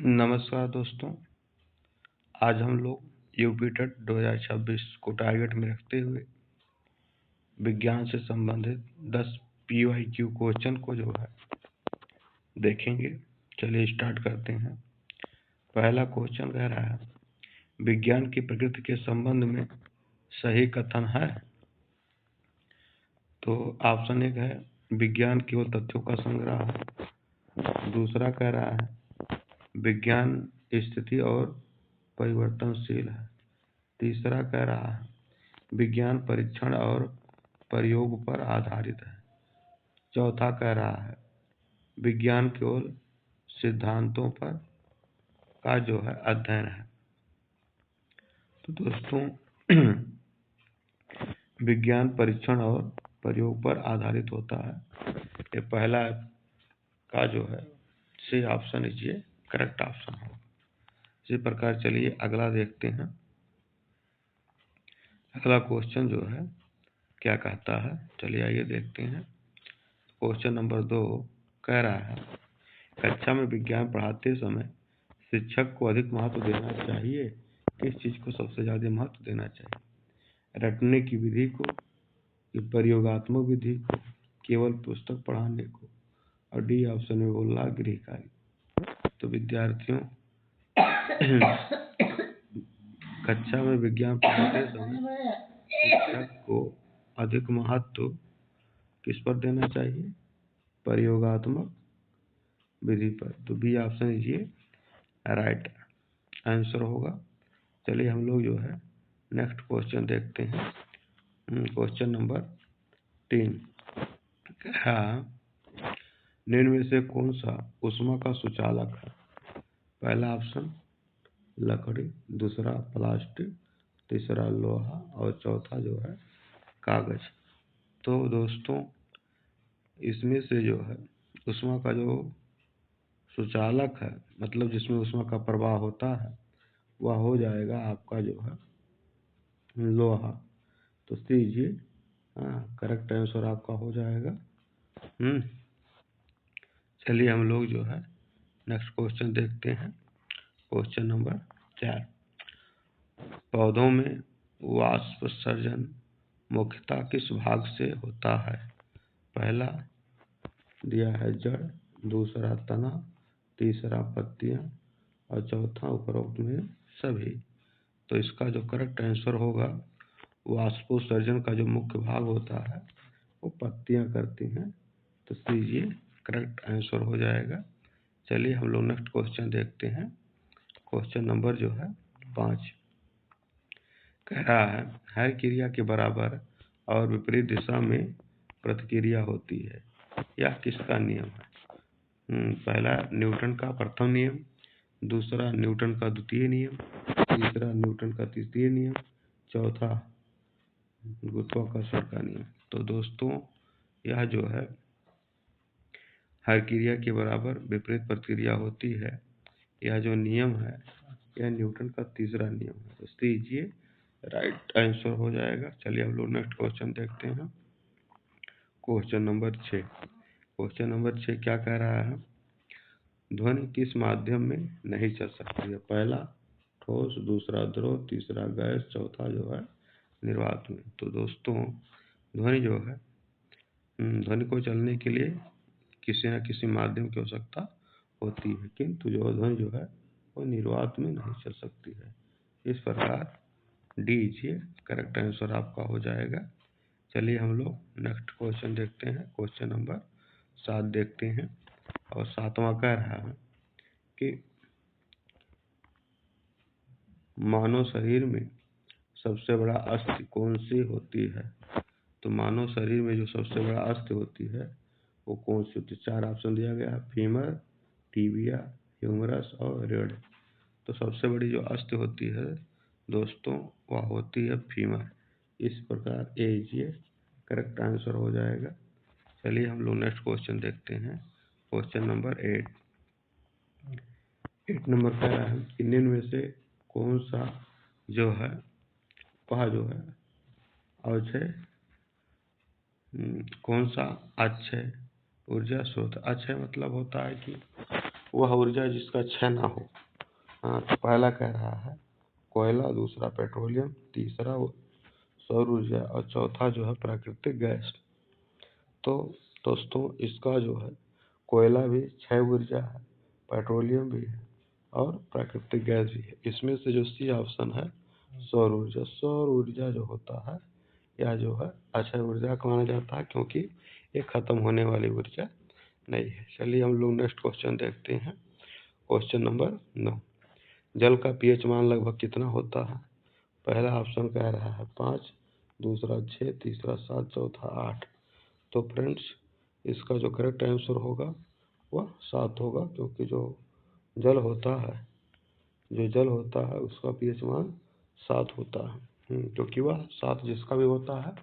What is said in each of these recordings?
नमस्कार दोस्तों, आज हम लोग यूपी टेट 2026 को टारगेट में रखते हुए विज्ञान से संबंधित 10 PYQ क्वेश्चन को जो है देखेंगे। चलिए स्टार्ट करते हैं। पहला क्वेश्चन कह रहा है, विज्ञान की प्रकृति के संबंध में सही कथन है। तो ऑप्शन 1 है, विज्ञान केवल तथ्यों का संग्रह है। दूसरा कह रहा है, विज्ञान स्थिति और परिवर्तनशील है। तीसरा कह रहा है, विज्ञान परीक्षण और प्रयोग पर आधारित है। चौथा कह रहा है, विज्ञान केवल सिद्धांतों पर का जो है अध्ययन है। तो दोस्तों विज्ञान परीक्षण और प्रयोग पर आधारित होता है। ये पहला का जो है सी ऑप्शन ये करेक्ट ऑप्शन होगा। इसी प्रकार चलिए अगला देखते हैं। अगला क्वेश्चन जो है क्या कहता है, चलिए आइए देखते हैं। क्वेश्चन नंबर 2 कह रहा है, कक्षा में विज्ञान पढ़ाते समय शिक्षक को अधिक महत्व देना चाहिए, किस चीज को सबसे ज्यादा महत्व देना चाहिए? रटने की विधि को, प्रयोगात्मक विधि को, केवल पुस्तक पढ़ाने को, और डी ऑप्शन में बोला गृह कार्य। तो विद्यार्थियों कक्षा में विज्ञान पढ़ाते समय शिक्षक को अधिक महत्व किस पर देना चाहिए? प्रयोगात्मक विधि पर। तो बी ऑप्शन ये राइट आंसर होगा। चलिए हम लोग जो है नेक्स्ट क्वेश्चन देखते हैं। क्वेश्चन नंबर 3 निम्न में से कौन सा ऊष्मा का सुचालक है? पहला ऑप्शन लकड़ी, दूसरा प्लास्टिक, तीसरा लोहा और चौथा जो है कागज। तो दोस्तों इसमें से जो है ऊष्मा का जो सुचालक है, मतलब जिसमें ऊष्मा का प्रवाह होता है, वह हो जाएगा आपका जो है लोहा। तो लीजिए करेक्ट आंसर आपका हो जाएगा। चलिए हम लोग जो है नेक्स्ट क्वेश्चन देखते हैं। क्वेश्चन नंबर 4 पौधों में वाष्पोत्सर्जन मुख्यतः किस भाग से होता है? पहला दिया है जड़, दूसरा तना, तीसरा पत्तियां और चौथा उपरोक्त में सभी। तो इसका जो करेक्ट आंसर होगा, वाष्पोत्सर्जन का जो मुख्य भाग होता है वो पत्तियां करती हैं। तो ये करेक्ट आंसर हो जाएगा। चलिए हम लोग नेक्स्ट क्वेश्चन देखते हैं। क्वेश्चन नंबर जो है 5 कह रहा है, हर क्रिया के बराबर और विपरीत दिशा में प्रतिक्रिया होती है, यह किसका नियम है? पहला न्यूटन का प्रथम नियम, दूसरा न्यूटन का द्वितीय नियम, तीसरा न्यूटन का तृतीय नियम, चौथा गुरुत्वाकर्षण का नियम। तो दोस्तों यह जो है हर क्रिया के बराबर विपरीत प्रतिक्रिया होती है, यह जो नियम है यह न्यूटन का तीसरा नियम है। तो इसलिए राइट आंसर हो जाएगा। चलिए हम लोग नेक्स्ट क्वेश्चन देखते हैं। क्वेश्चन नंबर 6 क्वेश्चन नंबर 6 क्या कह रहा है, ध्वनि किस माध्यम में नहीं चल सकती है? पहला ठोस, दूसरा द्रव, तीसरा गैस, चौथा जो है निर्वात में। तो दोस्तों ध्वनि जो है ध्वनि को चलने के लिए किसी न किसी माध्यम की आवश्यकता होती है, किंतु जो ध्वनि जो है वो निर्वात में नहीं चल सकती है। इस प्रकार डी ये करेक्ट आंसर आपका हो जाएगा। चलिए हम लोग नेक्स्ट क्वेश्चन देखते हैं। क्वेश्चन नंबर 7 देखते हैं और 7वां कह रहा है कि मानव शरीर में सबसे बड़ा अस्थि कौन सी होती है? तो मानव शरीर में जो सबसे बड़ा अस्थि होती है वो कौन सी होती है? 4 ऑप्शन दिया गया है, फीमर, टीबिया, ह्यूमरस और रीढ़। तो सबसे बड़ी जो अस्थि होती है दोस्तों वह होती है फीमर। इस प्रकार ये करेक्ट आंसर हो जाएगा। चलिए हम लोग नेक्स्ट क्वेश्चन देखते हैं। क्वेश्चन नंबर 8 नंबर कह रहा है कि निम्न में से कौन सा जो है वह जो है अक्षय कौन सा अक्षय ऊर्जा स्रोत? अक्षय मतलब होता है कि वह ऊर्जा जिसका क्षय ना हो। हाँ, तो पहला कह रहा है कोयला, दूसरा पेट्रोलियम, तीसरा सौर ऊर्जा और चौथा जो है प्राकृतिक गैस। तो दोस्तों इसका जो है कोयला भी क्षय ऊर्जा है, पेट्रोलियम भी है और प्राकृतिक गैस भी है। इसमें से जो सी ऑप्शन है सौर ऊर्जा, सौर ऊर्जा जो होता है यह जो है अक्षय ऊर्जा का माना जाता है, क्योंकि ये खत्म होने वाली ऊर्जा नहीं है। चलिए हम लोग नेक्स्ट क्वेश्चन देखते हैं। क्वेश्चन नंबर 9, जल का पीएच मान लगभग कितना होता है? पहला ऑप्शन कह रहा है 5, दूसरा 6, तीसरा 7, चौथा 8। तो फ्रेंड्स इसका जो करेक्ट आंसर होगा वह 7 होगा, क्योंकि जो जल होता है उसका पीएच मान 7 होता है, क्योंकि वह 7 जिसका भी होता है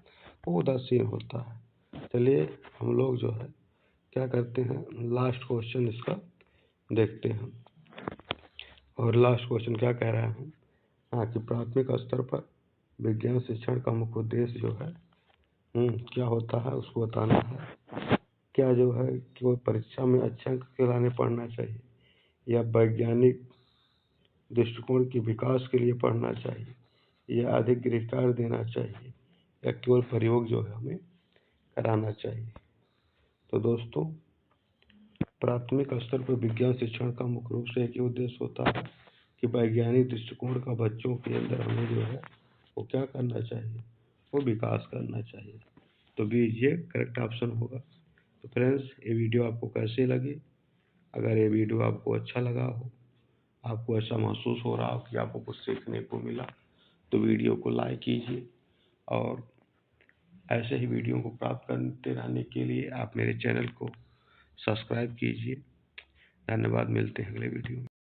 वो उदासीन होता है। चलिए हम लोग जो है क्या करते हैं, लास्ट क्वेश्चन इसका देखते हैं। और लास्ट क्वेश्चन क्या कह रहा है, हाँ कि प्राथमिक स्तर पर विज्ञान शिक्षण का मुख्य उद्देश्य जो है क्या होता है उसको बताना है। क्या जो है कि वो परीक्षा में अच्छे अंक लाने पढ़ना चाहिए, या वैज्ञानिक दृष्टिकोण के विकास के लिए पढ़ना चाहिए, या अधिक गृह कार्य देना चाहिए, या केवल प्रयोग जो है हमें कराना चाहिए। तो दोस्तों प्राथमिक स्तर पर विज्ञान शिक्षण का मुख्य रूप से एक ही उद्देश्य होता है कि वैज्ञानिक दृष्टिकोण का बच्चों के अंदर हमें जो है वो क्या करना चाहिए, वो विकास करना चाहिए। तो भी ये करेक्ट ऑप्शन होगा। तो फ्रेंड्स ये वीडियो आपको कैसे लगी? अगर ये वीडियो आपको अच्छा लगा हो, आपको ऐसा महसूस हो रहा हो कि आपको कुछ सीखने को मिला, तो वीडियो को लाइक कीजिए और ऐसे ही वीडियो को प्राप्त करते रहने के लिए आप मेरे चैनल को सब्सक्राइब कीजिए। धन्यवाद, मिलते हैं अगले वीडियो में।